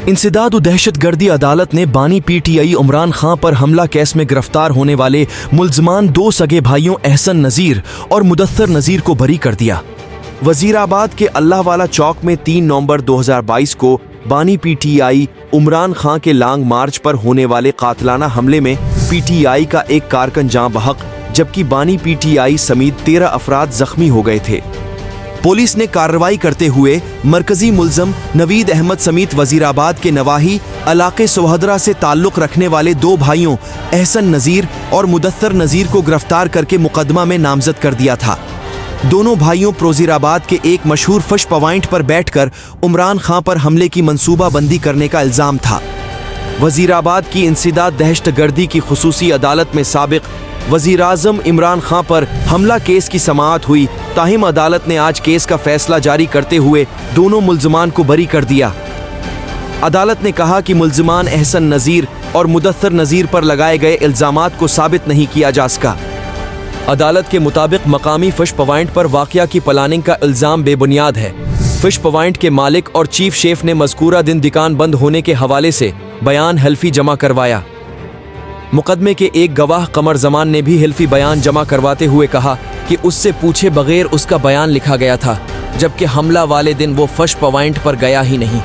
इंसदाद दहशत गर्दी अदालत ने बानी PTI उमरान खां पर हमला केस में गिरफ्तार होने वाले मुल्ज़मान 2 सगे भाइयों एहसन नज़ीर और मुदस्सर नज़ीर को बरी कर दिया। वजीराबाद के अल्लाह वाला चौक में 3 नवंबर 2022 को बानी PTI उमरान खां के लॉन्ग मार्च पर होने वाले कातलाना हमले में PTI का एक कारकुन जाँ बहक जबकि बानी PTI समेत 13 अफराद जख्मी हो गए थे। पुलिस ने कार्रवाई करते हुए मरकजी मुल्ज़म नवीद अहमद समेत वजीराबाद के नवाही इलाके सोहदरा से ताल्लुक़ रखने वाले 2 भाइयों एहसन नज़ीर और मुदस्सर नज़ीर को गिरफ्तार करके मुकदमा में नामजद कर दिया था। दोनों भाइयों प्रोज़ीराबाद के एक मशहूर फिश पॉइंट पर बैठकर उमरान खां पर हमले की मंसूबाबंदी करने का इल्ज़ाम था। वजीराबाद की इंसदाद दहशत गर्दी की खुसूसी अदालत में साबिक वज़ीर आज़म इमरान खां पर हमला केस की समाअत हुई। ताहिम अदालत ने आज केस का फैसला जारी करते हुए दोनों मुल्ज़मान को बरी कर दिया। अदालत ने कहा कि मुल्ज़मान एहसन नज़ीर और मुदस्सर नज़ीर पर लगाए गए इल्ज़ामात को साबित नहीं किया जा सका। अदालत के मुताबिक मकामी फिश पॉइंट पर वाक़या की प्लानिंग का इल्ज़ाम बेबुनियाद है। फिश पॉइंट के मालिक और चीफ शेफ ने मज़कूरा दिन दुकान बंद होने के हवाले से बयान हल्फी जमा करवाया। मुकदमे के एक गवाह कमर जमान ने भी हल्फी बयान जमा करवाते हुए कहा कि उससे पूछे बगैर उसका बयान लिखा गया था, जबकि हमला वाले दिन वो फिश पॉइंट पर गया ही नहीं।